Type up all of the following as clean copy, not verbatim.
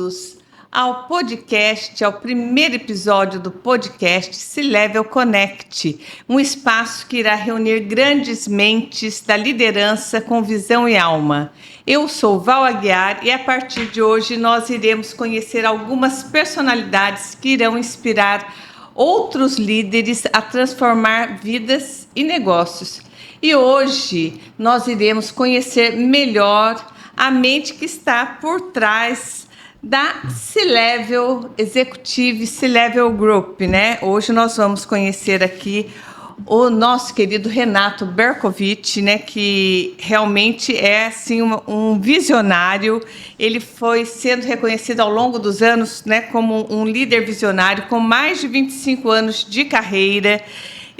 todos ao podcast, ao primeiro episódio do podcast C-Level Connect, um espaço que irá reunir grandes mentes da liderança com visão e alma. Eu sou Val Aguiar e a partir de hoje nós iremos conhecer algumas personalidades que irão inspirar outros líderes a transformar vidas e negócios. E hoje nós iremos conhecer melhor a mente que está por trás da C-Level Executive, C-Level Group, né? Hoje nós vamos conhecer aqui o nosso querido Renato Bercovitch, né? Que realmente é assim um visionário. Ele foi sendo reconhecido ao longo dos anos, né, como um líder visionário com mais de 25 anos de carreira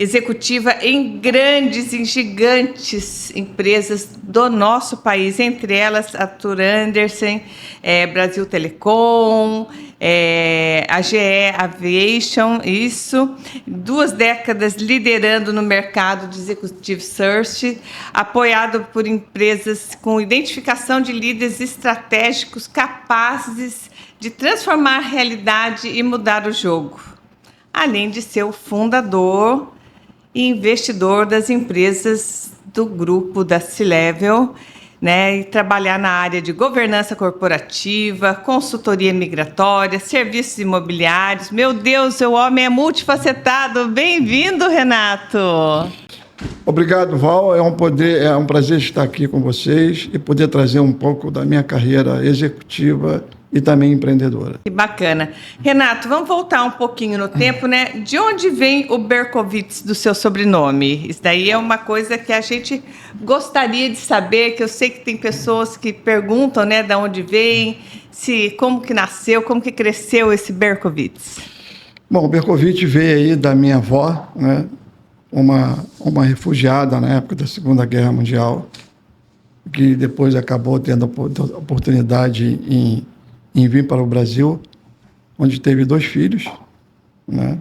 executiva em grandes e gigantes empresas do nosso país, entre elas a Arthur Andersen, Brasil Telecom, a GE Aviation, isso, 2 décadas liderando no mercado de Executive Search, apoiado por empresas com identificação de líderes estratégicos capazes de transformar a realidade e mudar o jogo, além de ser o fundador e investidor das empresas do grupo da C-Level, né, e trabalhar na área de governança corporativa, consultoria migratória, serviços imobiliários. Meu Deus, o homem é multifacetado. Bem-vindo, Renato. Obrigado, Val. É um prazer estar aqui com vocês e poder trazer um pouco da minha carreira executiva e também empreendedora. Que bacana. Renato, vamos voltar um pouquinho no tempo, né? De onde vem o Bercovitch do seu sobrenome? Isso daí é uma coisa que a gente gostaria de saber, que eu sei que tem pessoas que perguntam, né, de onde vem, como que nasceu, como que cresceu esse Bercovitch. Bom, o Bercovitch veio aí da minha avó, né? Uma refugiada na época da Segunda Guerra Mundial, que depois acabou tendo a oportunidade em vir para o Brasil, onde teve 2 filhos, né?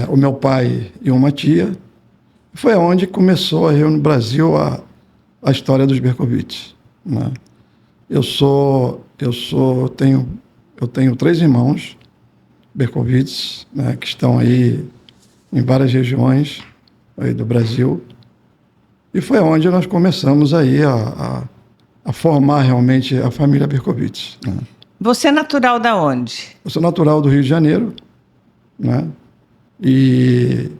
O meu pai e uma tia. Foi onde começou aí no Brasil a história dos Bercovitch, né? Eu tenho 3 irmãos Bercovitch, né, que estão aí em várias regiões aí do Brasil. E foi onde nós começamos aí a formar realmente a família Bercovitch, né? Você é natural da onde? Eu sou natural do Rio de Janeiro, né? E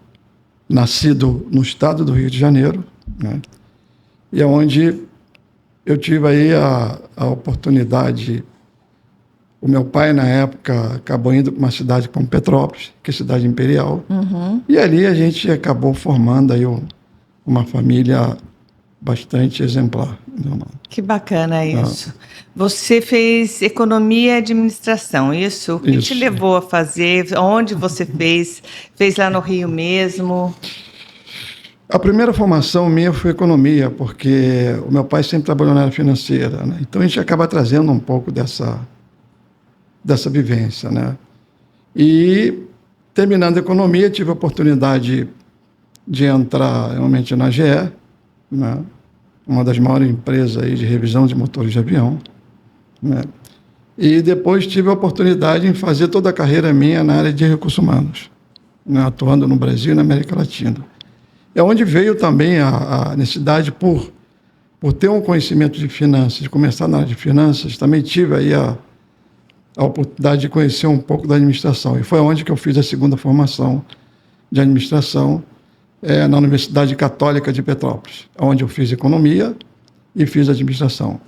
nascido no estado do Rio de Janeiro, né? E é onde eu tive aí a oportunidade. O meu pai, na época, acabou indo para uma cidade como Petrópolis, que é a cidade imperial. Uhum. E ali a gente acabou formando aí uma família bastante exemplar. Que bacana isso. Você fez economia e administração, isso? O que te levou a fazer? Onde você fez? Fez lá no Rio mesmo? A primeira formação minha foi economia, porque o meu pai sempre trabalhou na área financeira, né? Então a gente acaba trazendo um pouco dessa vivência, né? E terminando a economia, tive a oportunidade de entrar realmente na GE, né? Uma das maiores empresas aí de revisão de motores de avião, né? E depois tive a oportunidade em fazer toda a carreira minha na área de recursos humanos, né? Atuando no Brasil e na América Latina. É onde veio também a necessidade por ter um conhecimento de finanças, de começar na área de finanças, também tive aí a oportunidade de conhecer um pouco da administração. E foi onde que eu fiz a segunda formação de administração, na Universidade Católica de Petrópolis, onde eu fiz economia e fiz administração.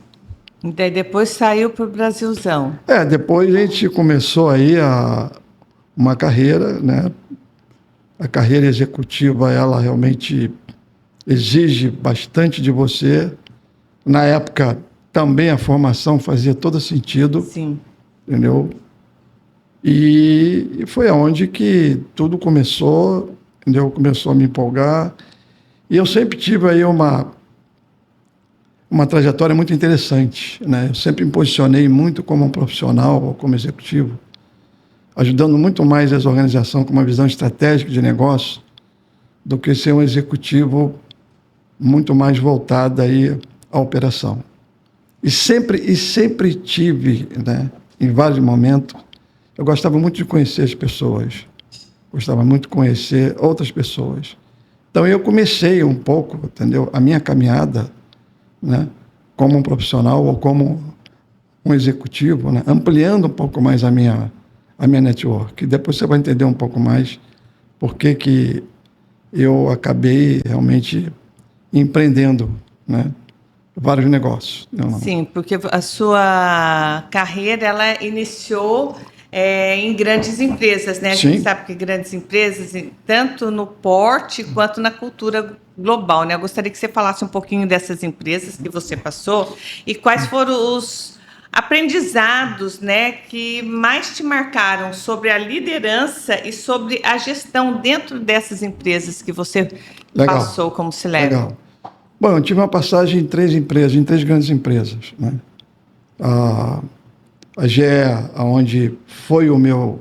E daí depois saiu para o Brasilzão. Depois a gente começou aí uma carreira, né? A carreira executiva, ela realmente exige bastante de você. Na época, também a formação fazia todo sentido. Sim. Entendeu? E foi aonde que tudo começou, entendeu? Começou a me empolgar. E eu sempre tive aí uma trajetória muito interessante, né? Eu sempre me posicionei muito como um profissional ou como executivo, ajudando muito mais as organizações com uma visão estratégica de negócio do que ser um executivo muito mais voltado aí à operação. E sempre tive, né, em vários momentos, eu gostava muito de conhecer as pessoas, gostava muito de conhecer outras pessoas. Então eu comecei um pouco, entendeu, a minha caminhada, né, como um profissional ou como um executivo, né, ampliando um pouco mais a minha network. E depois você vai entender um pouco mais por que eu acabei realmente empreendendo, né, vários negócios. Sim, porque a sua carreira ela iniciou em grandes empresas, né? A gente Sim. sabe que grandes empresas, tanto no porte quanto na cultura global, né? Eu gostaria que você falasse um pouquinho dessas empresas que você passou e quais foram os aprendizados, né, que mais te marcaram sobre a liderança e sobre a gestão dentro dessas empresas que você Legal. passou como C-Level. Legal. Bom, eu tive uma passagem em 3 empresas, em 3 grandes empresas, né? A GE, onde foi o meu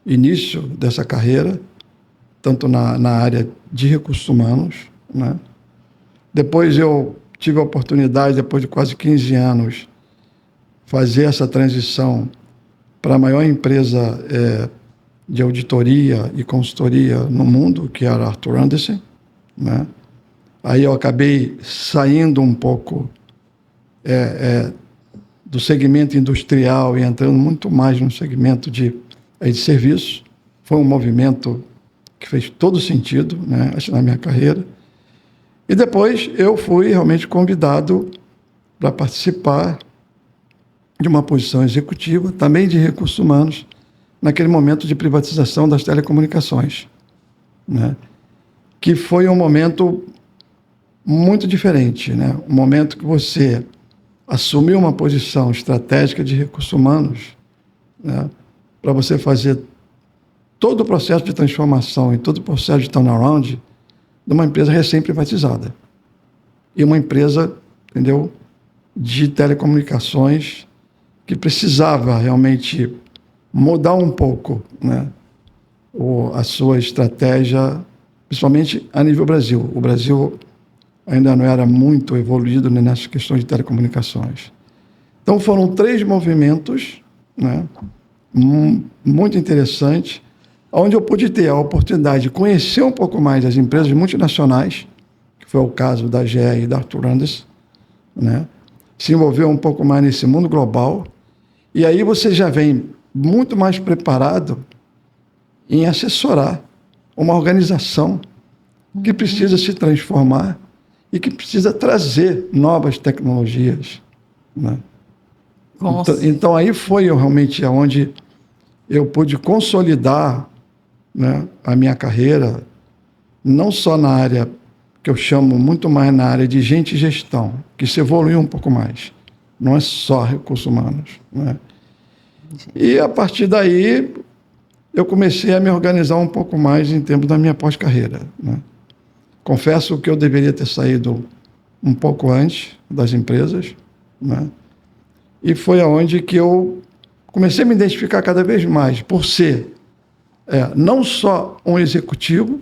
início dessa carreira, tanto na área de recursos humanos, né? Depois eu tive a oportunidade, depois de quase 15 anos, fazer essa transição para a maior empresa de auditoria e consultoria no mundo, que era a Arthur Andersen, né? Aí eu acabei saindo um pouco do segmento industrial e entrando muito mais no segmento de serviço. Foi um movimento que fez todo sentido, né, na minha carreira. E depois eu fui realmente convidado para participar de uma posição executiva, também de recursos humanos, naquele momento de privatização das telecomunicações, né, que foi um momento muito diferente, né? Um momento que você assumiu uma posição estratégica de recursos humanos, né, para você fazer todo o processo de transformação e todo o processo de turnaround de uma empresa recém-privatizada. E uma empresa, entendeu, de telecomunicações que precisava realmente mudar um pouco, né, a sua estratégia, principalmente a nível Brasil. O Brasil ainda não era muito evoluído nessas questões de telecomunicações. Então foram 3 movimentos, né, muito interessantes, onde eu pude ter a oportunidade de conhecer um pouco mais as empresas multinacionais, que foi o caso da GE e da Arthur Andersen, né, se envolver um pouco mais nesse mundo global, e aí você já vem muito mais preparado em assessorar uma organização que precisa se transformar e que precisa trazer novas tecnologias, né? Então aí foi realmente onde eu pude consolidar, né, a minha carreira, não só na área que eu chamo muito mais na área de gente e gestão, que se evoluiu um pouco mais, não é só recursos humanos, né? E a partir daí eu comecei a me organizar um pouco mais em termos da minha pós-carreira, né? Confesso que eu deveria ter saído um pouco antes das empresas, né? E foi aonde que eu comecei a me identificar cada vez mais por ser não só um executivo,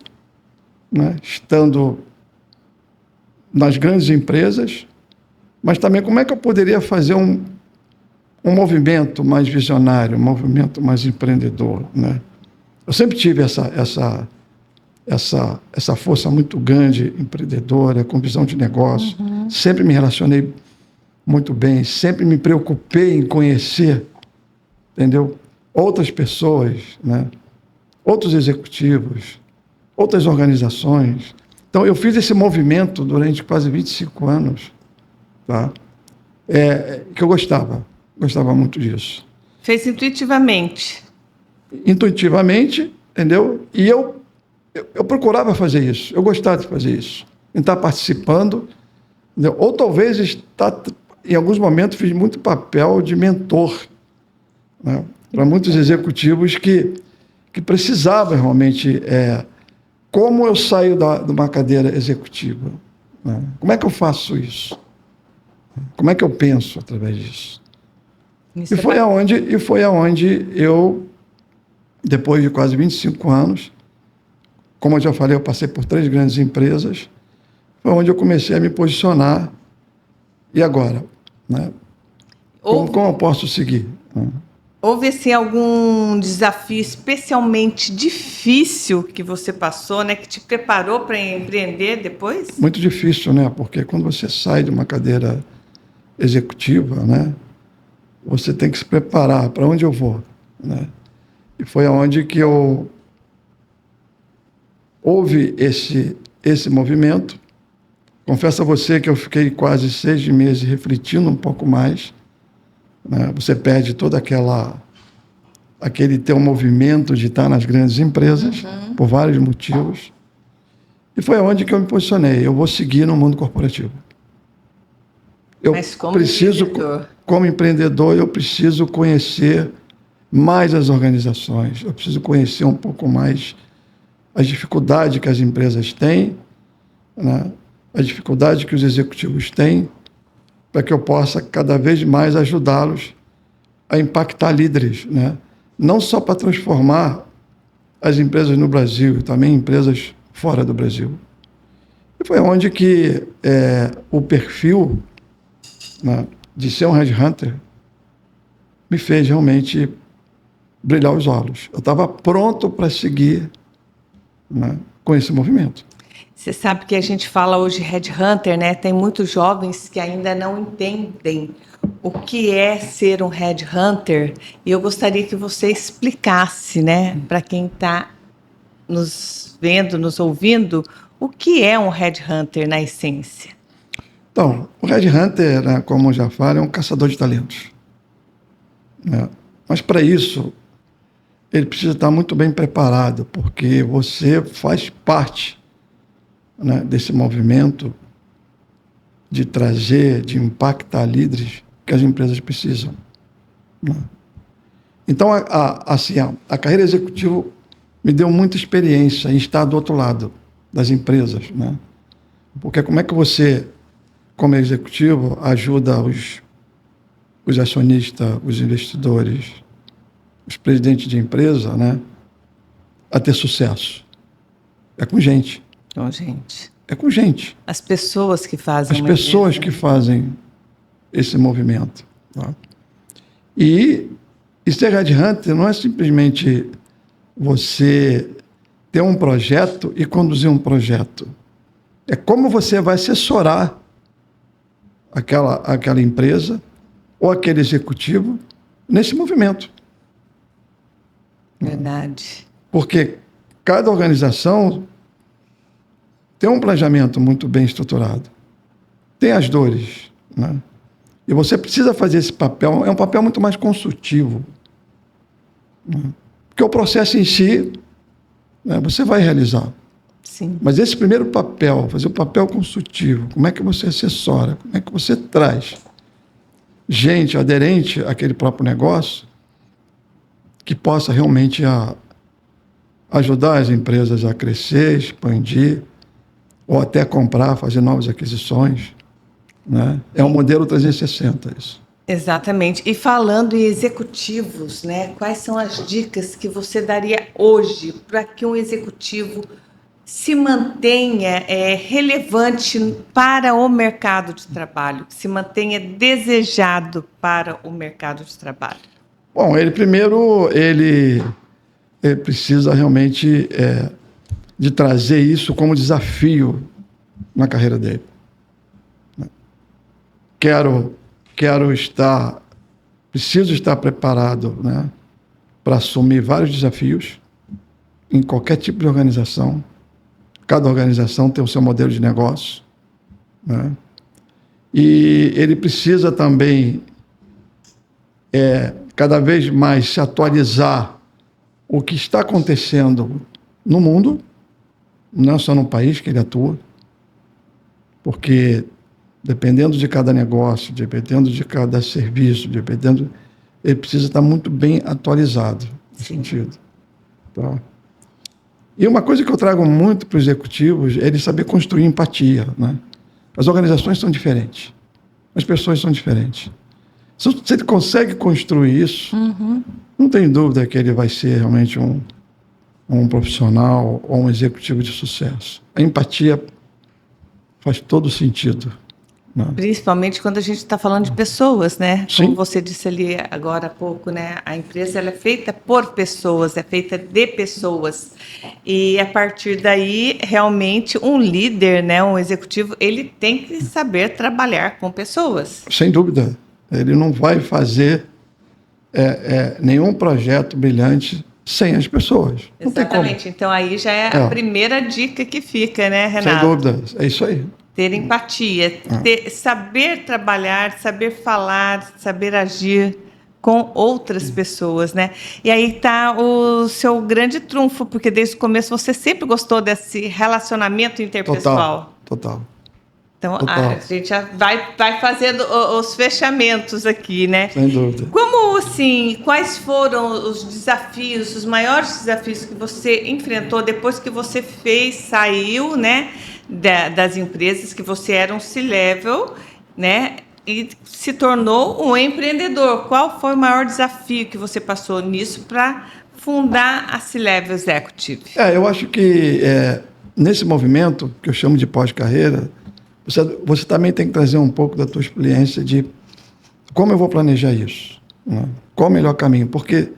né, estando nas grandes empresas, mas também como é que eu poderia fazer um movimento mais visionário, um movimento mais empreendedor, né? Eu sempre tive essa força muito grande, empreendedora, com visão de negócio. Sempre me relacionei muito bem, sempre me preocupei em conhecer, entendeu, outras pessoas, né, outros executivos, outras organizações. Então, eu fiz esse movimento durante quase 25 anos, tá? Que eu gostava muito disso. Fez intuitivamente. Intuitivamente, entendeu? E eu procurava fazer isso, eu gostava de fazer isso, em estar participando, entendeu? Ou talvez em alguns momentos fiz muito papel de mentor, né, para muitos executivos que precisavam realmente, como eu saio de uma cadeira executiva, né? Como é que eu faço isso? Como é que eu penso através disso? E foi aonde eu, depois de quase 25 anos, como eu já falei, eu passei por 3 grandes empresas, foi onde eu comecei a me posicionar. E agora, né? Como eu posso seguir? Houve assim, algum desafio especialmente difícil que você passou, né, que te preparou para empreender depois? Muito difícil, né? Porque quando você sai de uma cadeira executiva, né, você tem que se preparar para onde eu vou, né? E foi aonde que houve esse movimento. Confesso a você que eu fiquei quase 6 meses refletindo um pouco mais, né? Você perde toda aquele teu movimento de estar nas grandes empresas, por vários motivos. E foi aonde que eu me posicionei. Eu vou seguir no mundo corporativo. Mas como empreendedor? Como empreendedor, eu preciso conhecer mais as organizações. Eu preciso conhecer um pouco mais as dificuldades que as empresas têm, né? As dificuldades que os executivos têm, para que eu possa cada vez mais ajudá-los a impactar líderes, né? Não só para transformar as empresas no Brasil, também empresas fora do Brasil. E foi onde que o perfil, né, de ser um headhunter me fez realmente brilhar os olhos. Eu estava pronto para seguir, né, com esse movimento. Você sabe que a gente fala hoje headhunter, né? Tem muitos jovens que ainda não entendem o que é ser um headhunter. E eu gostaria que você explicasse, né, para quem está nos vendo, nos ouvindo, o que é um headhunter na essência. Então, o headhunter, né, como eu já falei, é um caçador de talentos, né? Mas para isso, ele precisa estar muito bem preparado, porque você faz parte, né, desse movimento de trazer, de impactar líderes que as empresas precisam, né? Então, a carreira executiva me deu muita experiência em estar do outro lado das empresas, né? Porque como é que você, como executivo, ajuda os acionistas, os investidores, os presidentes de empresa, né, a ter sucesso? É com gente. Então, gente, É com gente. as pessoas que fazem As uma pessoas empresa. que fazem esse movimento, tá? E ser headhunter não é simplesmente você ter um projeto e conduzir um projeto. É como você vai assessorar aquela empresa ou aquele executivo nesse movimento. Verdade. Porque cada organização tem um planejamento muito bem estruturado. Tem as dores, né? E você precisa fazer esse papel, é um papel muito mais consultivo, né? Porque o processo em si, né, você vai realizar. Sim. Mas esse primeiro papel, fazer o papel consultivo, como é que você assessora, como é que você traz gente aderente àquele próprio negócio que possa realmente ajudar as empresas a crescer, expandir, ou até comprar, fazer novas aquisições, né? É um modelo 360 isso. Exatamente. E falando em executivos, né? Quais são as dicas que você daria hoje para que um executivo se mantenha relevante para o mercado de trabalho, que se mantenha desejado para o mercado de trabalho? Bom, ele precisa realmente de trazer isso como desafio na carreira dele. Preciso estar preparado, né, para assumir vários desafios em qualquer tipo de organização. Cada organização tem o seu modelo de negócio, né? E ele precisa também cada vez mais se atualizar o que está acontecendo no mundo, não só no país que ele atua, porque dependendo de cada negócio, dependendo de cada serviço, ele precisa estar muito bem atualizado nesse sentido. Tá? E uma coisa que eu trago muito para os executivos é ele saber construir empatia, né? As organizações são diferentes, as pessoas são diferentes. Se ele consegue construir isso, não tem dúvida que ele vai ser realmente um profissional ou um executivo de sucesso. A empatia faz todo sentido. né? Principalmente quando a gente está falando de pessoas, né? Sim. Como você disse ali agora há pouco, né? A empresa ela é feita por pessoas, é feita de pessoas. E a partir daí, realmente, um líder, né? Um executivo, ele tem que saber trabalhar com pessoas. Sem dúvida. Ele não vai fazer nenhum projeto brilhante sem as pessoas. Não tem como. Exatamente. Então aí já é a primeira dica que fica, né, Renato? Sem dúvida. É isso aí. Ter empatia, saber trabalhar, saber falar, saber agir com outras pessoas, né? E aí está o seu grande trunfo, porque desde o começo você sempre gostou desse relacionamento interpessoal. Total. Então, a gente já vai fazendo os fechamentos aqui, né? Sem dúvida. Como, assim, quais foram os desafios, os maiores desafios que você enfrentou depois que você saiu, né, das empresas, que você era um C-Level, né, e se tornou um empreendedor? Qual foi o maior desafio que você passou nisso para fundar a C-Level Executive? Eu acho que nesse movimento, que eu chamo de pós-carreira, você também tem que trazer um pouco da tua experiência de como eu vou planejar isso, né? Qual o melhor caminho, porque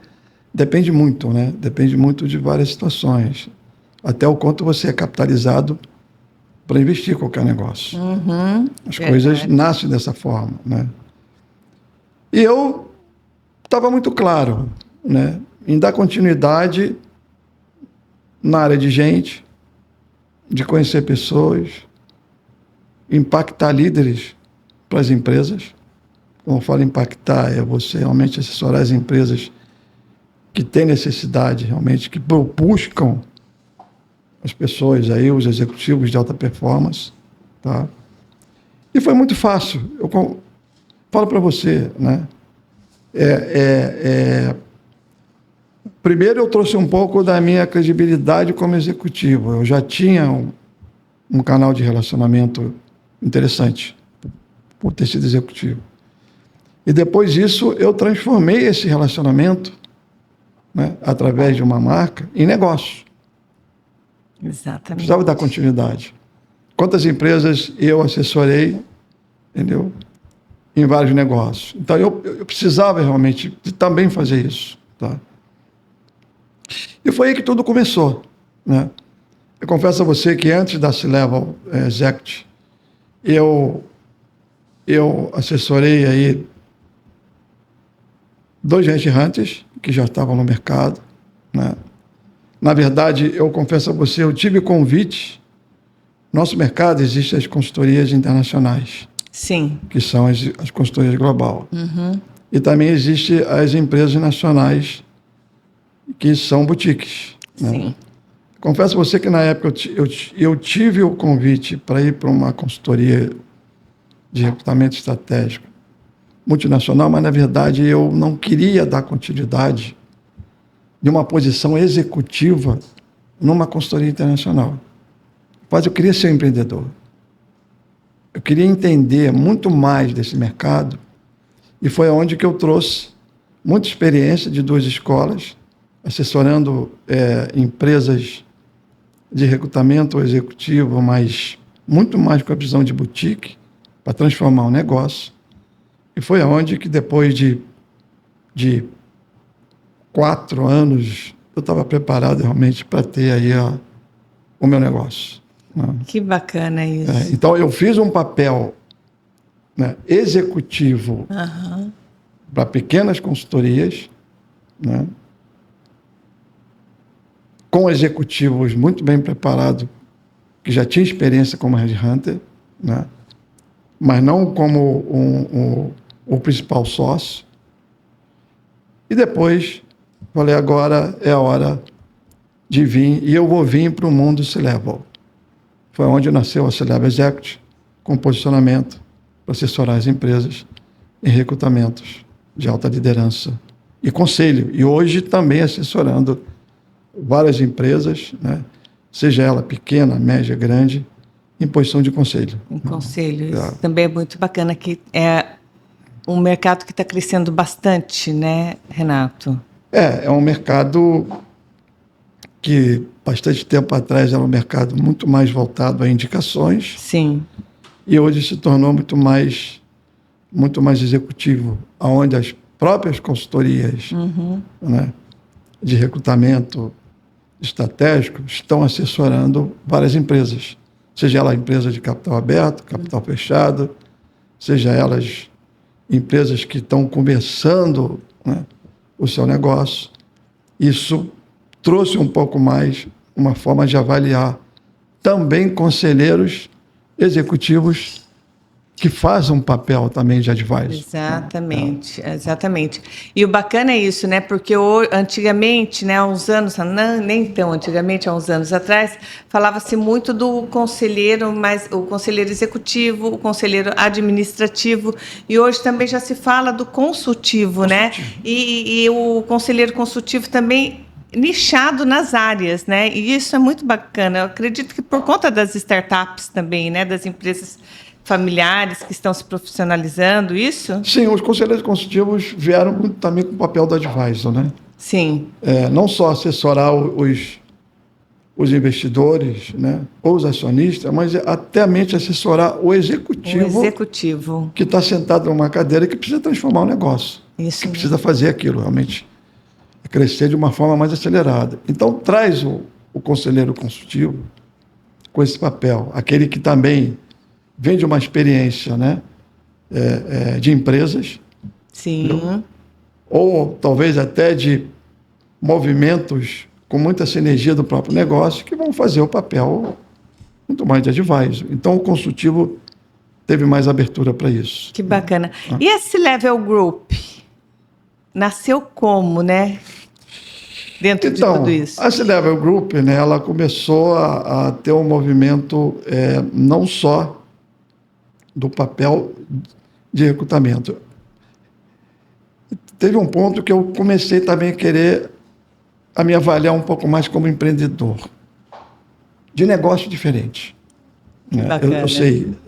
depende muito, né? Depende muito de várias situações, até o quanto você é capitalizado para investir em qualquer negócio. As coisas nascem dessa forma, né? E eu estava muito claro, né, em dar continuidade na área de gente, de conhecer pessoas, impactar líderes para as empresas. Quando eu falo impactar, é você realmente assessorar as empresas que têm necessidade, realmente, que buscam as pessoas aí, os executivos de alta performance, tá? E foi muito fácil. Eu falo para você, né? Primeiro eu trouxe um pouco da minha credibilidade como executivo. Eu já tinha um canal de relacionamento interessante por ter sido executivo. E depois disso, eu transformei esse relacionamento, né, através de uma marca, em negócio. Exatamente. Precisava dar continuidade. Quantas empresas eu assessorei, entendeu? Em vários negócios. Então, eu precisava realmente de também fazer isso, tá? E foi aí que tudo começou, né? Eu confesso a você que antes da C-Level Executive, eu assessorei aí 2 headhunters que já estavam no mercado, né? Na verdade, eu confesso a você, eu tive convite. Nosso mercado existe as consultorias internacionais. Sim. Que são as consultorias global. E também existe as empresas nacionais, que são boutiques, né? Sim. Confesso a você que na época eu tive o convite para ir para uma consultoria de recrutamento estratégico multinacional, mas na verdade eu não queria dar continuidade de uma posição executiva numa consultoria internacional. Mas eu queria ser um empreendedor. Eu queria entender muito mais desse mercado, e foi onde que eu trouxe muita experiência de 2 escolas, assessorando empresas de recrutamento executivo, mas muito mais com a visão de boutique, para transformar um negócio. E foi onde que depois de 4 anos, eu estava preparado realmente para ter aí o meu negócio. Que bacana isso. Então, eu fiz um papel, né, executivo para pequenas consultorias, né, com executivos muito bem preparados, que já tinham experiência como headhunter, né, mas não como o principal sócio. E depois, falei, agora é a hora de vir, e eu vou vir para o mundo C-Level. Foi onde nasceu a C-Level Executive, com posicionamento para assessorar as empresas em recrutamentos de alta liderança e conselho. E hoje também assessorando várias empresas, né, seja ela pequena, média, grande, em posição de conselho. Em conselho. Isso também é muito bacana, que é um mercado que está crescendo bastante, né, Renato? É um mercado que, bastante tempo atrás, era um mercado muito mais voltado a indicações. Sim. e hoje se tornou muito mais executivo, onde as próprias consultorias, né, de recrutamento estratégico estão assessorando várias empresas, seja ela empresa de capital aberto, capital fechado, seja elas empresas que estão começando, né, o seu negócio. Isso trouxe um pouco mais uma forma de avaliar também conselheiros executivos que fazem um papel também de advisor. Exatamente, exatamente. E o bacana é isso, né? Porque antigamente, né, há uns anos, não, nem tão antigamente, há uns anos atrás, falava-se muito do conselheiro, mas o conselheiro executivo, o conselheiro administrativo, e hoje também já se fala do consultivo, né? E o conselheiro consultivo também nichado nas áreas, né? E isso é muito bacana. Eu acredito que por conta das startups também, né, das empresas familiares que estão se profissionalizando, isso? Sim, os conselheiros consultivos vieram também com o papel do advisor, né? Sim. Não só assessorar os investidores, né, ou os acionistas, mas até mesmo assessorar o executivo que está sentado numa cadeira que precisa transformar o negócio, isso que precisa fazer aquilo realmente crescer de uma forma mais acelerada. Então, traz o conselheiro consultivo com esse papel, aquele que também vem de uma experiência, né, de empresas. Sim. Entendeu? Ou talvez até de movimentos com muita sinergia do próprio negócio, que vão fazer o papel muito mais de advisor. Então, o consultivo teve mais abertura para isso. Que bacana. E esse Level Group nasceu como, né? Dentro de tudo isso. A C-Level Group, né, ela começou a ter um movimento não só do papel de recrutamento. Teve um ponto que eu comecei também a me avaliar um pouco mais como empreendedor, de negócio diferente. Né? Eu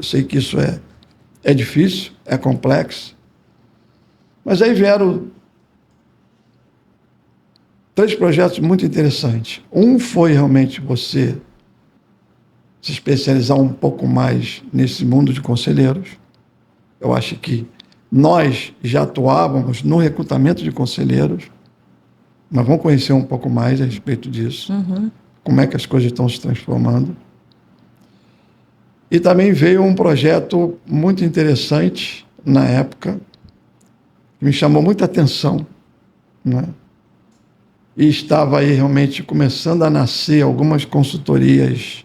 sei que isso é difícil, é complexo, mas aí vieram 3 projetos muito interessantes. Um foi realmente você se especializar um pouco mais nesse mundo de conselheiros. Eu acho que nós já atuávamos no recrutamento de conselheiros, mas vamos conhecer um pouco mais a respeito disso, como é que as coisas estão se transformando. E também veio um projeto muito interessante na época, que me chamou muita atenção, né? E estava aí realmente começando a nascer algumas consultorias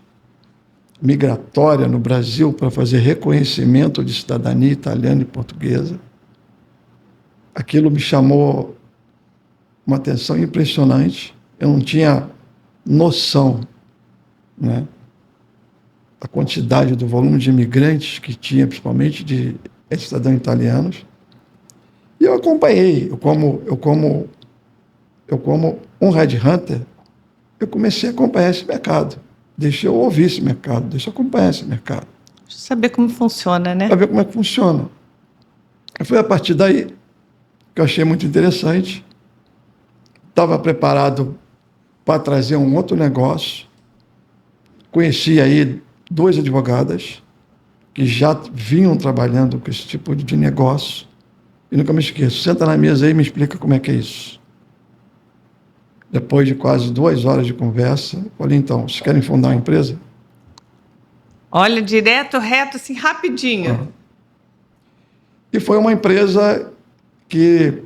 migratórias no Brasil para fazer reconhecimento de cidadania italiana e portuguesa. Aquilo me chamou uma atenção impressionante. Eu não tinha noção, né, da quantidade, do volume de imigrantes que tinha, principalmente de cidadãos italianos. E eu acompanhei, eu como um headhunter, eu comecei a acompanhar esse mercado. Deixa eu ouvir esse mercado, deixa eu acompanhar esse mercado. Deixa eu saber como funciona, né? Para ver como é que funciona. Foi a partir daí que eu achei muito interessante. Estava preparado para trazer um outro negócio. Conheci aí 2 advogadas que já vinham trabalhando com esse tipo de negócio. E nunca me esqueço. Senta na mesa aí e me explica como é que é isso. Depois de quase 2 horas de conversa, falei, então, vocês querem fundar uma empresa? Olha, direto, reto, assim, rapidinho. E foi uma empresa que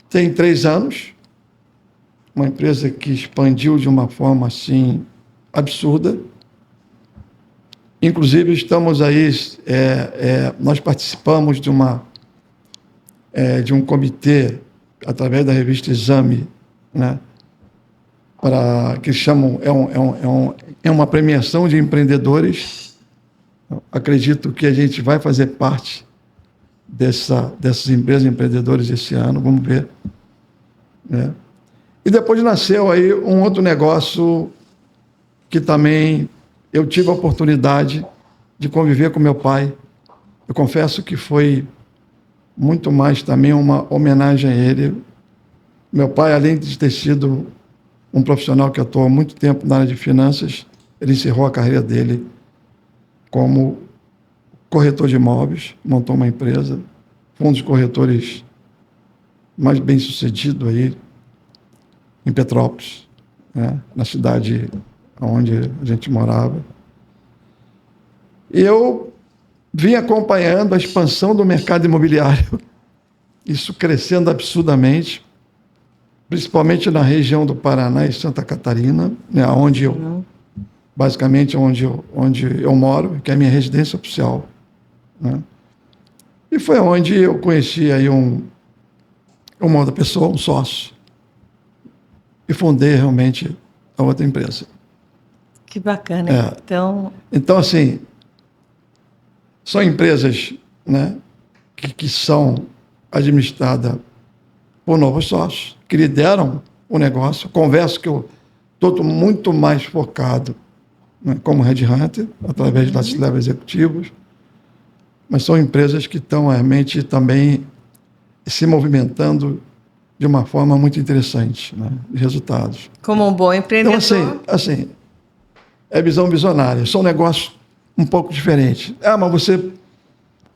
tem 3 anos, uma empresa que expandiu de uma forma, assim, absurda. Inclusive, estamos aí, nós participamos de um comitê, através da revista Exame, né, que chamam, é uma premiação de empreendedores. Acredito que a gente vai fazer parte dessas empresas empreendedores esse ano, vamos ver, né? E depois nasceu aí um outro negócio que também eu tive a oportunidade de conviver com meu pai. Eu confesso que foi muito mais também uma homenagem a ele. Meu pai, além de ter sido um profissional que atuou há muito tempo na área de finanças, ele encerrou a carreira dele como corretor de imóveis, montou uma empresa, foi um dos corretores mais bem-sucedido aí em Petrópolis, né? Na cidade onde a gente morava. E eu vim acompanhando a expansão do mercado imobiliário, isso crescendo absurdamente, principalmente na região do Paraná e Santa Catarina, né? Basicamente onde eu moro, que é a minha residência oficial, né? E foi onde eu conheci aí uma outra pessoa, um sócio, e fundei realmente a outra empresa. Que bacana. Então, assim, são empresas, né, que são administradas por novos sócios, que lideram o negócio. Converso que eu estou muito mais focado, né, como headhunter, através da C-Level Executivos, mas são empresas que estão realmente também se movimentando de uma forma muito interessante, né, de resultados. Como um bom empreendedor. Então, assim, é visão visionária. São negócios um pouco diferentes. Mas você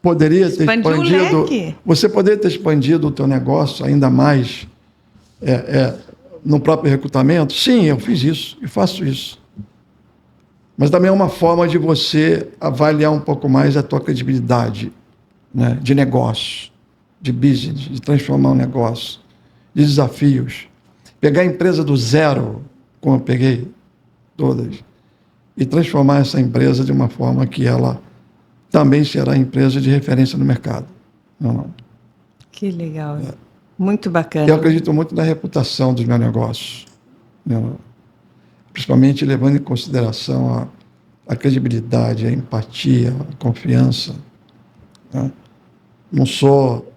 poderia ter expandido... Você poderia ter expandido o teu negócio ainda mais no próprio recrutamento? Sim, eu fiz isso e faço isso. Mas também é uma forma de você avaliar um pouco mais a tua credibilidade, né, de negócio, de business, de transformar um negócio, de desafios. Pegar a empresa do zero, como eu peguei todas, e transformar essa empresa de uma forma que ela também será empresa de referência no mercado. Não. Que legal. Muito bacana. Eu acredito muito na reputação dos meus negócios. Não. Principalmente levando em consideração a credibilidade, a empatia, a confiança. Né? Não sou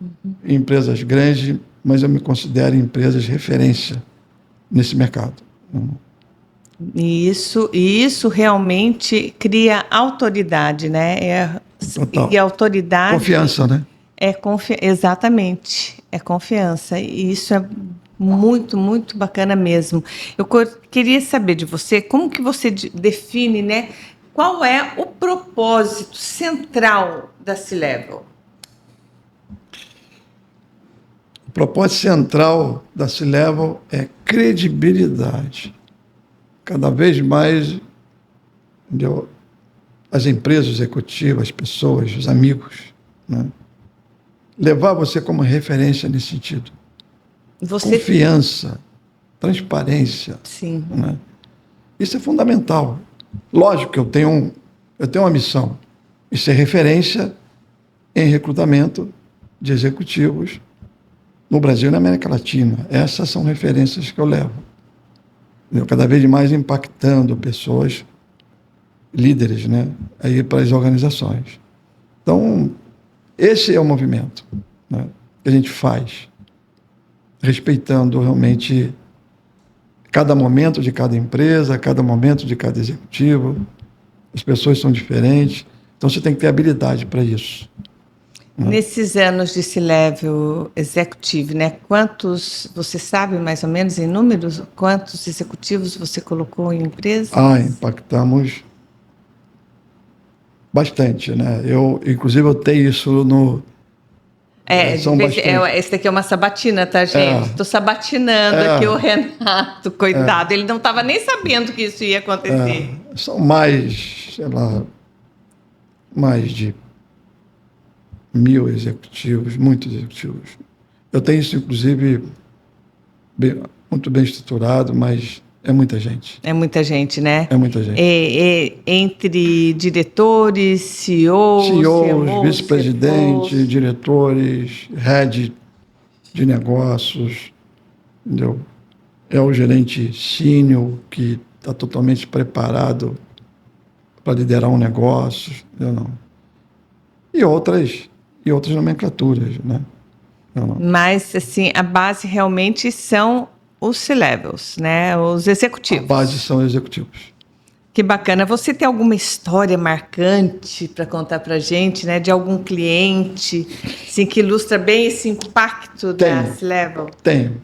em empresas grandes, mas eu me considero empresas de referência nesse mercado. E isso realmente cria autoridade, né? Total. E autoridade... Confiança, né? Exatamente. É confiança. E isso é muito, muito bacana mesmo. Eu queria saber de você, como que você define, né? Qual é o propósito central da C-Level? O propósito central da C-Level é credibilidade. Cada vez mais, entendeu? As empresas executivas, as pessoas, os amigos, né? Levar você como referência nesse sentido. Confiança, transparência. Sim. Né? Isso é fundamental. Lógico que eu tenho uma missão, e ser referência em recrutamento de executivos no Brasil e na América Latina. Essas são referências que eu levo. Cada vez mais impactando pessoas, líderes, né, aí para as organizações. Então, esse é o movimento, né, que a gente faz, respeitando realmente cada momento de cada empresa, cada momento de cada executivo. As pessoas são diferentes, então você tem que ter habilidade para isso. Nesses anos de C-Level Executive, né, quantos, você sabe mais ou menos em números, quantos executivos você colocou em empresas? Impactamos bastante, né? Inclusive, eu tenho isso no... Esse daqui é uma sabatina, tá, gente? Estou sabatinando aqui o Renato, coitado. Ele não estava nem sabendo que isso ia acontecer. São mais, sei lá, mais de 1.000 executivos, muitos executivos. Eu tenho isso, inclusive, muito bem estruturado, mas é muita gente. É muita gente, né? É muita gente. Entre diretores, CEOs, vice-presidentes, diretores, head de negócios, entendeu? É o gerente sênior que está totalmente preparado para liderar um negócio, entendeu? E outras nomenclaturas, né? Mas, assim, a base realmente são os C-Levels, né? Os executivos. A base são executivos. Que bacana. Você tem alguma história marcante para contar para a gente, né? De algum cliente, assim, que ilustra bem esse impacto da C-Level? Tenho.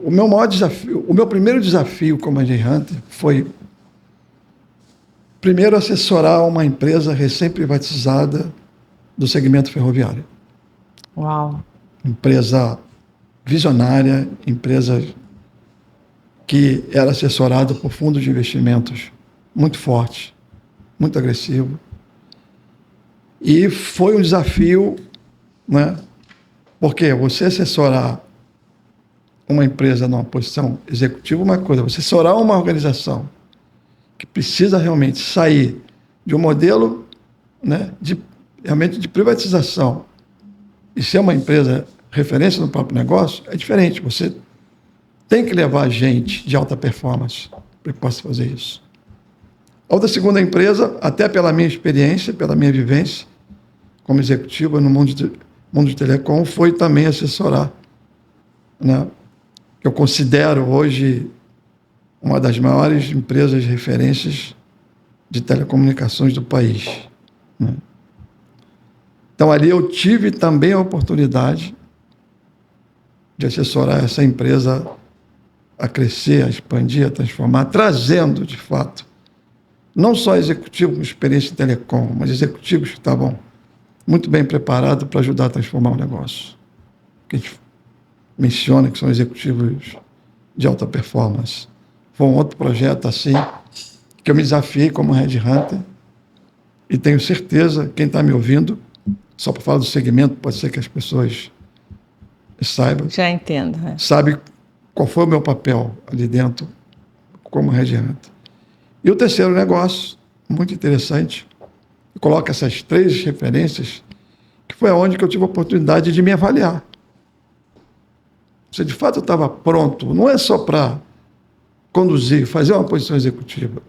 O meu maior desafio, o meu primeiro desafio como headhunter foi Primeiro, assessorar uma empresa recém-privatizada do segmento ferroviário. Uau! Empresa visionária, empresa que era assessorada por fundos de investimentos muito fortes, muito agressivo. E foi um desafio, né? Porque você assessorar uma empresa numa posição executiva, uma coisa, você assessorar uma organização que precisa realmente sair de um modelo, né, realmente de privatização e ser uma empresa referência no próprio negócio, é diferente. Você tem que levar gente de alta performance para que possa fazer isso. A outra segunda empresa, até pela minha experiência, pela minha vivência como executivo no mundo de telecom, foi também assessorar, né, que eu considero hoje uma das maiores empresas de referências de telecomunicações do país, né? Então, ali eu tive também a oportunidade de assessorar essa empresa a crescer, a expandir, a transformar, trazendo, de fato, não só executivos com experiência em telecom, mas executivos que estavam muito bem preparados para ajudar a transformar o negócio. Que a gente menciona que são executivos de alta performance. Foi um outro projeto assim, que eu me desafiei como headhunter, e tenho certeza, quem está me ouvindo, só para falar do segmento, pode ser que as pessoas saibam. Já entendo. Sabe qual foi o meu papel ali dentro como headhunter. E o terceiro negócio, muito interessante, coloca essas 3 referências, que foi onde que eu tive a oportunidade de me avaliar. Se de fato eu estava pronto, não é só para conduzir, fazer uma posição executiva.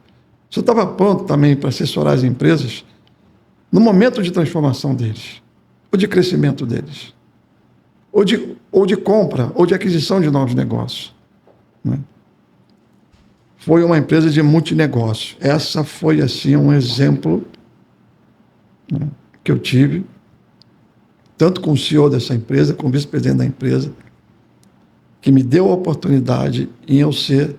Se eu estava pronto também para assessorar as empresas no momento de transformação deles, ou de crescimento deles, ou de compra, ou de aquisição de novos negócios, né? Foi uma empresa de multinegócio. Essa foi, assim, um exemplo, né, que eu tive, tanto com o CEO dessa empresa, com o vice-presidente da empresa, que me deu a oportunidade em eu ser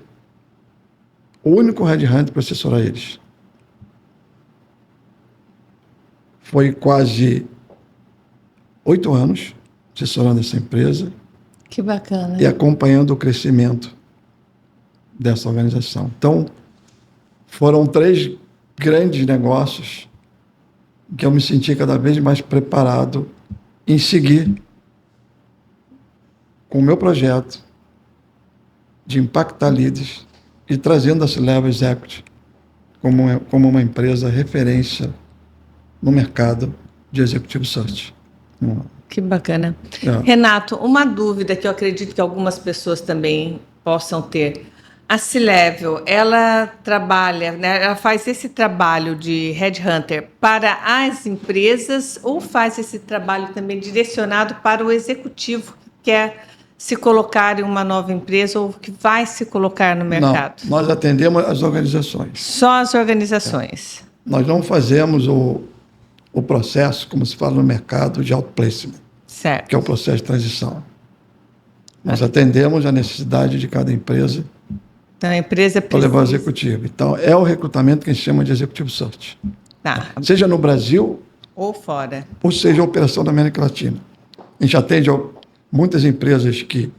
o único headhunter para assessorar eles. Foi quase 8 anos assessorando essa empresa. Que bacana. E acompanhando o crescimento dessa organização. Então, foram 3 grandes negócios que eu me senti cada vez mais preparado em seguir com o meu projeto de impactar líderes e trazendo a C-Level Executive como uma empresa referência no mercado de Executive Search. Que bacana. É. Renato, uma dúvida que eu acredito que algumas pessoas também possam ter. A C-Level, ela trabalha, né, ela faz esse trabalho de headhunter para as empresas ou faz esse trabalho também direcionado para o executivo que quer se colocar em uma nova empresa ou que vai se colocar no mercado? Não, nós atendemos as organizações. Só as organizações. É. Nós não fazemos o processo, como se fala no mercado, de outplacement, Certo. que é o processo de transição. Nós atendemos a necessidade de cada empresa. Então, a empresa para precisa... levar o executivo. Então, é o recrutamento que a gente chama de Executive Search. Tá. Seja no Brasil... ou fora. Ou seja, a operação da América Latina. A gente atende muitas empresas que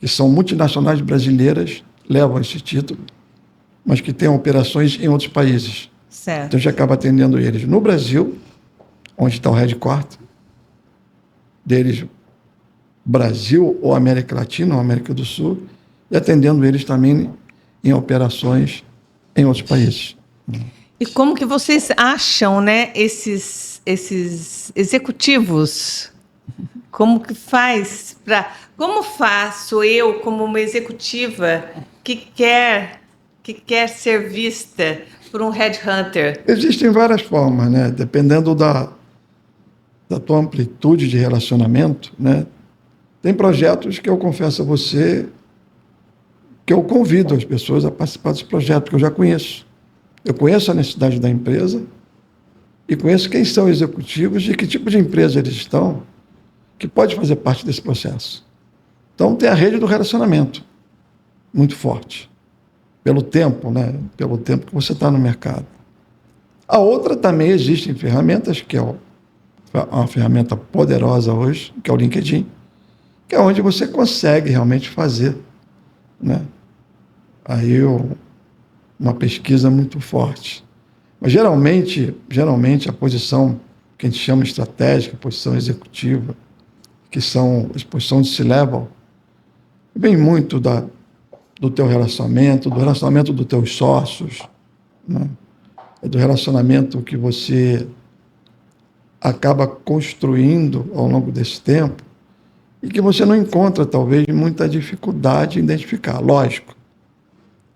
são multinacionais brasileiras, levam esse título, mas que têm operações em outros países. Certo. Então, a gente acaba atendendo eles no Brasil, onde está o headquarter deles, Brasil ou América Latina ou América do Sul, e atendendo eles também em operações em outros países. E como que vocês acham, né, esses executivos? Como que faz para... Como faço eu, como uma executiva que quer ser vista por um headhunter? Existem várias formas, né? Dependendo da tua amplitude de relacionamento, né? Tem projetos que eu confesso a você que eu convido as pessoas a participar desse projeto, que eu já conheço. Eu conheço a necessidade da empresa e conheço quem são executivos e que tipo de empresa eles estão, que pode fazer parte desse processo. Então, tem a rede do relacionamento, muito forte, pelo tempo, né? Pelo tempo que você está no mercado. A outra também existem ferramentas, que é uma ferramenta poderosa hoje, que é o LinkedIn, que é onde você consegue realmente fazer, né? Aí uma pesquisa muito forte. Mas geralmente a posição que a gente chama estratégica, a posição executiva, que são as posições de C-level, vem muito do teu relacionamento, do relacionamento dos teus sócios, né? Do relacionamento que você acaba construindo ao longo desse tempo e que você não encontra, talvez, muita dificuldade em identificar. Lógico,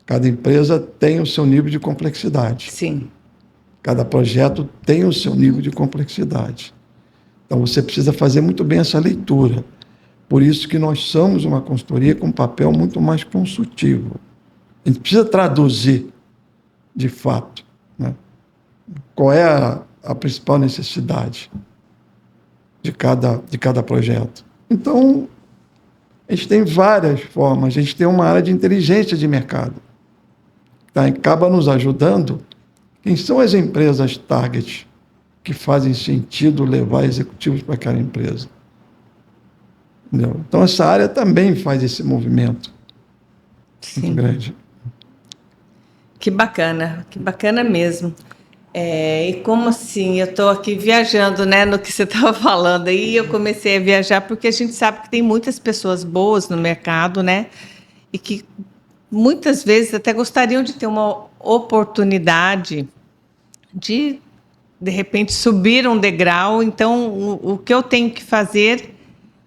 cada empresa tem o seu nível de complexidade. Sim. Cada projeto tem o seu nível de complexidade. Então, você precisa fazer muito bem essa leitura. Por isso que nós somos uma consultoria com um papel muito mais consultivo. A gente precisa traduzir, de fato, né? Qual é a principal necessidade de cada projeto. Então, a gente tem várias formas. A gente tem uma área de inteligência de mercado, que acaba nos ajudando. Quem são as empresas target que fazem sentido levar executivos para aquela empresa? Entendeu? Então, essa área também faz esse movimento. Sim. Muito grande. Que bacana mesmo. E como assim, eu estou aqui viajando, né, no que você estava falando aí, eu comecei a viajar porque a gente sabe que tem muitas pessoas boas no mercado, né, e que muitas vezes até gostariam de ter uma oportunidade de repente, subir um degrau. Então, o que eu tenho que fazer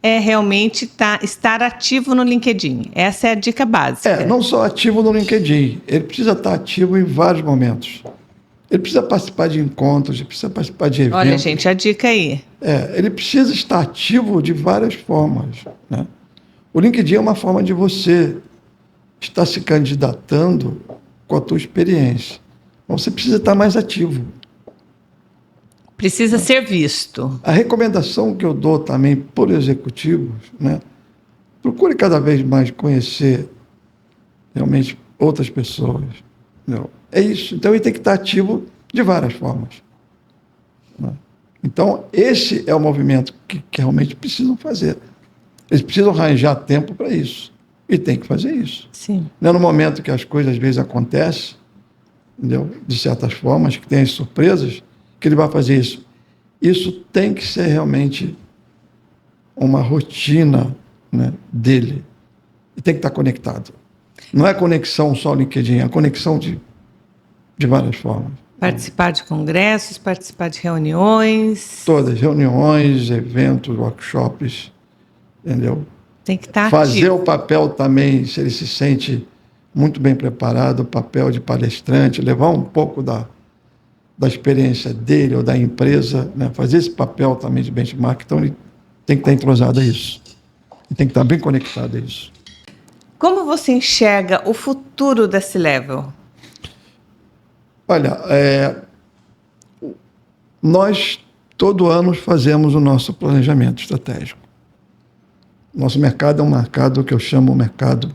é realmente estar ativo no LinkedIn. Essa é a dica básica. Não só ativo no LinkedIn, ele precisa estar ativo em vários momentos. Ele precisa participar de encontros, ele precisa participar de eventos. Olha, gente, a dica aí. Ele precisa estar ativo de várias formas, né? O LinkedIn é uma forma de você estar se candidatando com a tua experiência. Então, você precisa estar mais ativo. Precisa ser visto. A recomendação que eu dou também por executivos, né? Procure cada vez mais conhecer realmente outras pessoas. Entendeu? É isso. Então, ele tem que estar ativo de várias formas, né? Então, esse é o movimento que realmente precisam fazer. Eles precisam arranjar tempo para isso. E tem que fazer isso. Sim. Não é no momento que as coisas, às vezes, acontecem, entendeu? De certas formas, que tem as surpresas, que ele vai fazer isso. Isso tem que ser realmente uma rotina, né, dele. E tem que estar conectado. Não é conexão só ao LinkedIn, é a conexão de várias formas. Participar de congressos, participar de reuniões. Todas, reuniões, eventos, workshops, entendeu? Tem que estar fazer ativo. O papel também, se ele se sente muito bem preparado, o papel de palestrante, levar um pouco da experiência dele ou da empresa, né? Fazer esse papel também de benchmark. Então, ele tem que estar entrosado a isso. Ele tem que estar bem conectado a isso. Como você enxerga o futuro da C-Level? Olha, nós todo ano fazemos o nosso planejamento estratégico. Nosso mercado é um mercado que eu chamo de mercado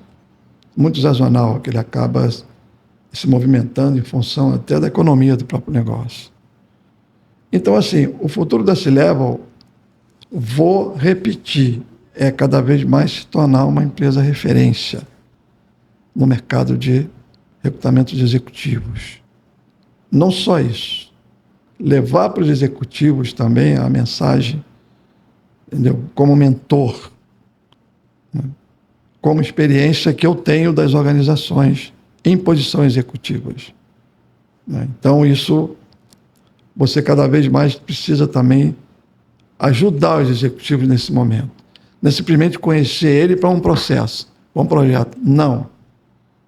muito sazonal, que ele acaba se movimentando em função até da economia do próprio negócio. Então, assim, o futuro da C-Level, vou repetir, é cada vez mais se tornar uma empresa referência no mercado de recrutamento de executivos. Não só isso, levar para os executivos também a mensagem, entendeu? Como mentor, né? Como experiência que eu tenho das organizações em posições executivas, né? Então, isso, você cada vez mais precisa também ajudar os executivos nesse momento. Não é simplesmente conhecer ele para um processo, para um projeto. Não.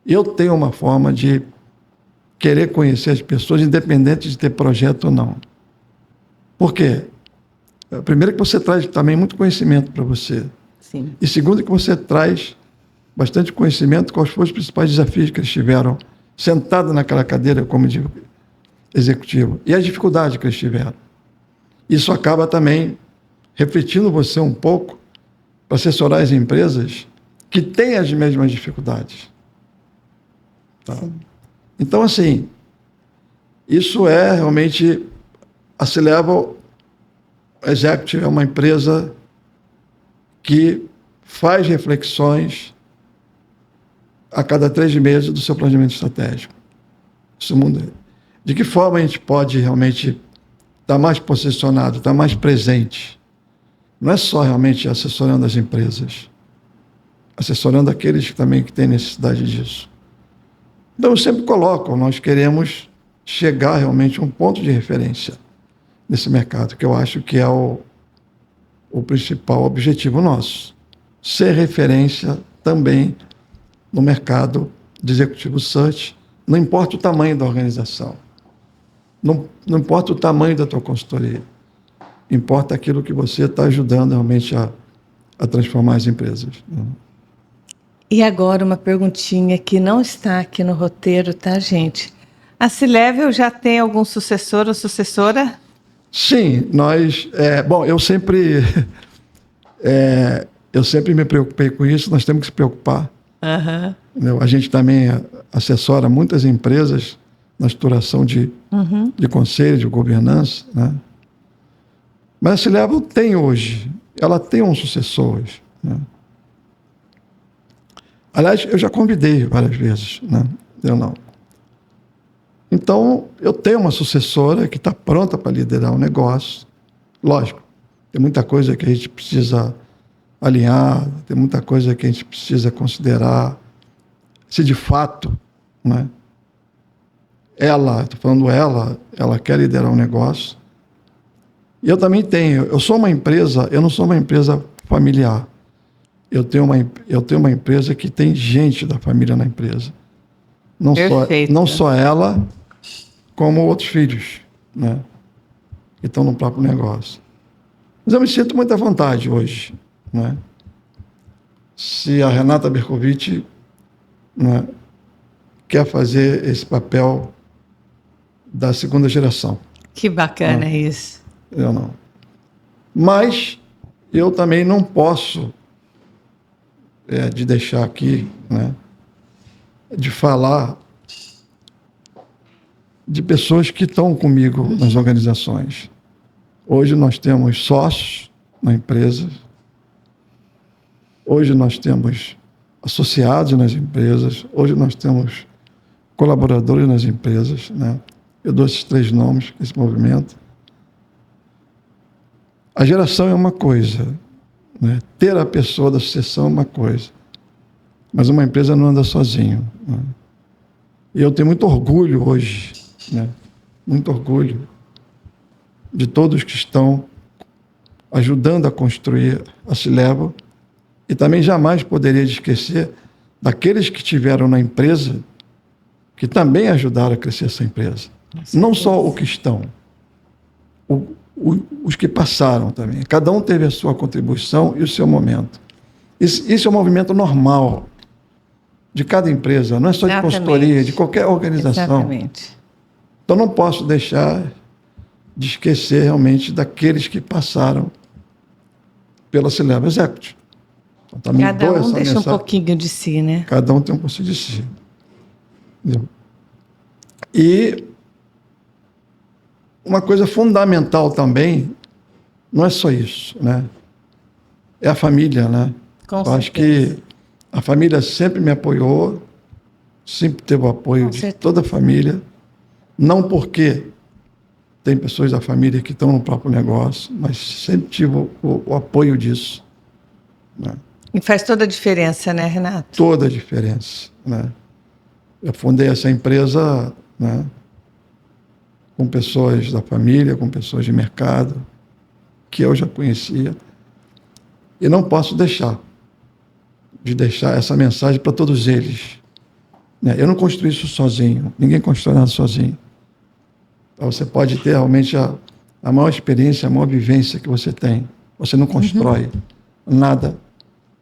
Eu tenho uma forma de querer conhecer as pessoas, independente de ter projeto ou não. Por quê? Primeiro, que você traz também muito conhecimento para você. Sim. E segundo, que você traz bastante conhecimento quais foram os principais desafios que eles tiveram sentados naquela cadeira como executivo e as dificuldades que eles tiveram. Isso acaba também refletindo você um pouco para assessorar as empresas que têm as mesmas dificuldades. Tá? Então, assim, Isso é realmente... A C-Level Executive é uma empresa que faz reflexões a cada 3 meses do seu planejamento estratégico. De que forma a gente pode realmente estar mais posicionado, estar mais presente? Não é só realmente assessorando as empresas, assessorando aqueles que também que têm necessidade disso. Então, eu sempre coloco, nós queremos chegar realmente a um ponto de referência nesse mercado, que eu acho que é o principal objetivo nosso. Ser referência também no mercado de executivo search, não importa o tamanho da organização, não importa o tamanho da tua consultoria, importa aquilo que você está ajudando realmente a transformar as empresas. E agora uma perguntinha que não está aqui no roteiro, tá, gente? A C-Level já tem algum sucessor ou sucessora? Sim, bom, eu sempre me preocupei com isso, nós temos que se preocupar. Uhum. A gente também assessora muitas empresas na estruturação de conselho, de governança, né? Mas a C-Level tem hoje, ela tem um sucessor hoje, né? Aliás, eu já convidei várias vezes, né? Eu não. Então, eu tenho uma sucessora que está pronta para liderar o negócio. Lógico, tem muita coisa que a gente precisa alinhar, tem muita coisa que a gente precisa considerar. Se de fato, né, estou falando ela quer liderar o negócio. E eu também tenho, eu não sou uma empresa familiar. Eu tenho uma empresa que tem gente da família na empresa. Não só ela, como outros filhos, né, que estão no próprio negócio. Mas eu me sinto muito à vontade hoje, né? Se a Renata Bercovitch, né, quer fazer esse papel da segunda geração. Que bacana isso. Eu não. Mas eu também não posso de deixar aqui, né, de falar de pessoas que estão comigo nas organizações. Hoje nós temos sócios na empresa, hoje nós temos associados nas empresas, hoje nós temos colaboradores nas empresas, né? Eu dou esses 3 nomes, esse movimento. A geração é uma coisa, né? Ter a pessoa da sucessão é uma coisa, mas uma empresa não anda sozinho, né? E eu tenho muito orgulho hoje, né? Muito orgulho de todos que estão ajudando a construir a C-Level, e também jamais poderia esquecer daqueles que estiveram na empresa, que também ajudaram a crescer essa empresa. Não só os que estão, os que passaram também. Cada um teve a sua contribuição e o seu momento. Isso é um movimento normal de cada empresa, não é só de consultoria, de qualquer organização. Exatamente. Então não posso deixar de esquecer realmente daqueles que passaram pela C-Level Executive. Então, também cada um deixa um pouquinho de si, né? Cada um tem um pouquinho de si. Entendeu? E uma coisa fundamental também, não é só isso, né? É a família, né? Eu acho que a família sempre me apoiou, sempre teve o apoio de toda a família, não porque tem pessoas da família que estão no próprio negócio, mas sempre tive o apoio disso, né? E faz toda a diferença, né, Renato? Toda a diferença, né? Eu fundei essa empresa, né, com pessoas da família, com pessoas de mercado, que eu já conhecia, e não posso deixar essa mensagem para todos eles, né? Eu não construí isso sozinho, ninguém constrói nada sozinho. Então, você pode ter realmente a maior experiência, a maior vivência que você tem. Você não constrói nada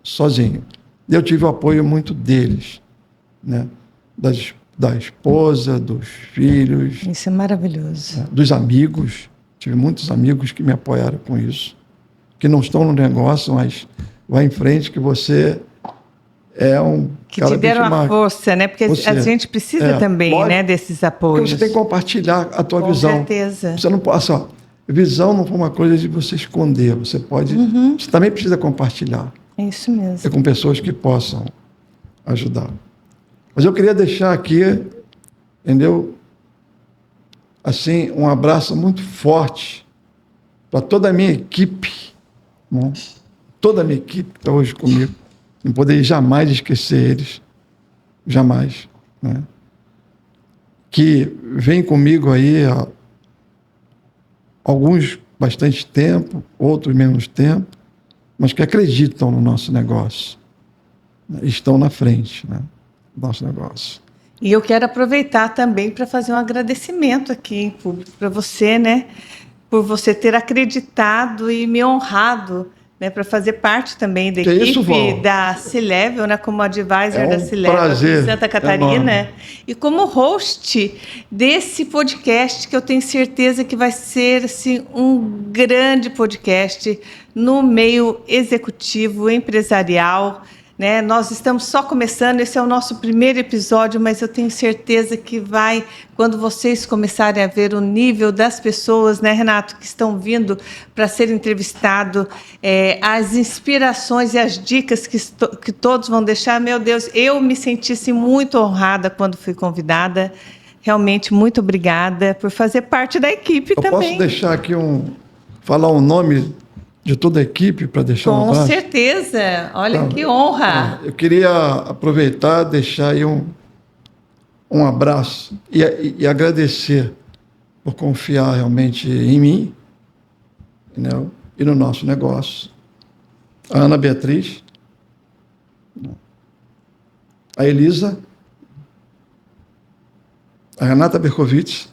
sozinho. Eu tive o apoio muito deles, né? Da esposa, dos filhos. Isso é maravilhoso. Né? Dos amigos. Tive muitos amigos que me apoiaram com isso. Que não estão no negócio, mas vai em frente que você é um que te deram a força, né? Porque a gente precisa também, lógico, né, desses apoios. Porque você tem que compartilhar a tua visão. Com certeza. Você não pode, só, visão não foi uma coisa de você esconder, você pode, você também precisa compartilhar. É isso mesmo. É com pessoas que possam ajudar. Mas eu queria deixar aqui, entendeu? Assim, um abraço muito forte para toda a minha equipe, né? Toda a minha equipe que está hoje comigo. Não poderia jamais esquecer eles, jamais, né? Que vem comigo aí há alguns bastante tempo, outros menos tempo, mas que acreditam no nosso negócio, né? Estão na frente, né, do nosso negócio. E eu quero aproveitar também para fazer um agradecimento aqui em público para você, né, por você ter acreditado e me honrado, né, para fazer parte também da equipe da C-Level, né, como advisor da C-Level em Santa Catarina, e como host desse podcast, que eu tenho certeza que vai ser assim, um grande podcast no meio executivo, empresarial, né? Nós estamos só começando, esse é o nosso primeiro episódio, mas eu tenho certeza que vai, quando vocês começarem a ver o nível das pessoas, né, Renato, que estão vindo para ser entrevistado, as inspirações e as dicas que todos vão deixar, meu Deus, eu me senti assim, muito honrada quando fui convidada. Realmente, muito obrigada por fazer parte da equipe também. Eu posso deixar aqui falar o nome de toda a equipe para deixar um abraço? Com certeza. Olha, então, que honra. Eu queria aproveitar e deixar aí um abraço e agradecer por confiar realmente em mim, né, e no nosso negócio. A Ana Beatriz, a Elisa, a Renata Berkovitz,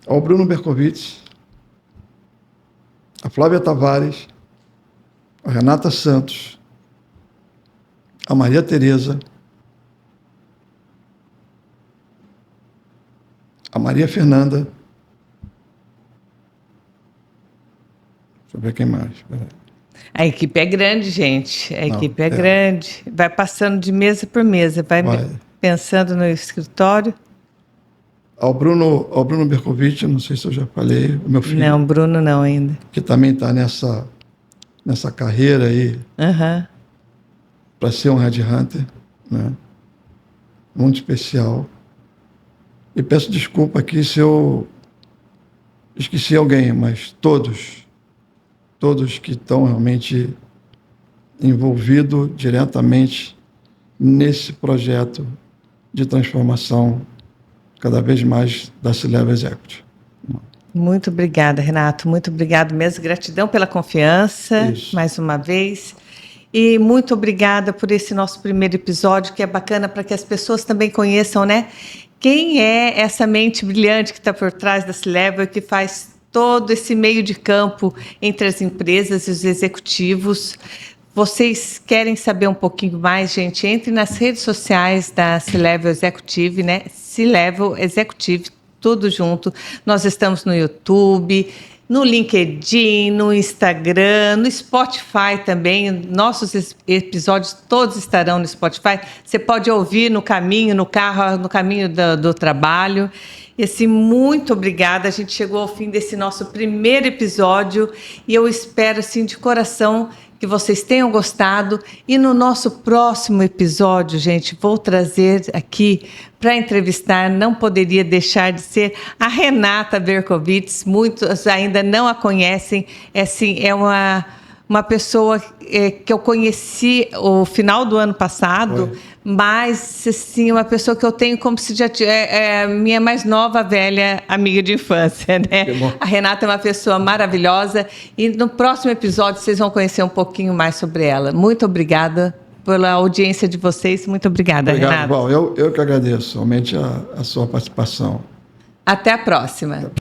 ao Bruno Berkovitz, a Flávia Tavares, a Renata Santos, a Maria Tereza, a Maria Fernanda, deixa eu ver quem mais. A equipe é grande, gente. A equipe é grande. Vai passando de mesa por mesa, vai pensando no escritório. Ao Bruno Berkovitz, não sei se eu já falei, o meu filho. Não, Bruno não ainda. Que também está nessa carreira aí, para ser um headhunter, né? Muito especial. E peço desculpa aqui se eu esqueci alguém, mas todos que estão realmente envolvidos diretamente nesse projeto de transformação cada vez mais da C-Level Executive. Muito obrigada, Renato. Muito obrigado mesmo. Gratidão pela confiança, mais uma vez. E muito obrigada por esse nosso primeiro episódio, que é bacana para que as pessoas também conheçam, né? Quem é essa mente brilhante que está por trás da C-Level, que faz todo esse meio de campo entre as empresas e os executivos. Vocês querem saber um pouquinho mais, gente? Entre nas redes sociais da C-Level Executive, né? C-Level Executive, tudo junto. Nós estamos no YouTube, no LinkedIn, no Instagram, no Spotify também. Nossos episódios todos estarão no Spotify. Você pode ouvir no caminho, no carro, no caminho do trabalho. E assim, muito obrigada. A gente chegou ao fim desse nosso primeiro episódio e eu espero, assim, de coração que vocês tenham gostado. E no nosso próximo episódio, gente, vou trazer aqui para entrevistar, não poderia deixar de ser a Renata Berkovitz. Muitos ainda não a conhecem. É uma pessoa que eu conheci no final do ano passado, mas assim, uma pessoa que eu tenho como se já é minha mais nova, velha amiga de infância, né? A Renata é uma pessoa maravilhosa e no próximo episódio vocês vão conhecer um pouquinho mais sobre ela. Muito obrigada pela audiência de vocês. Muito obrigada, Renata. Val, eu que agradeço, somente a sua participação. Até a próxima.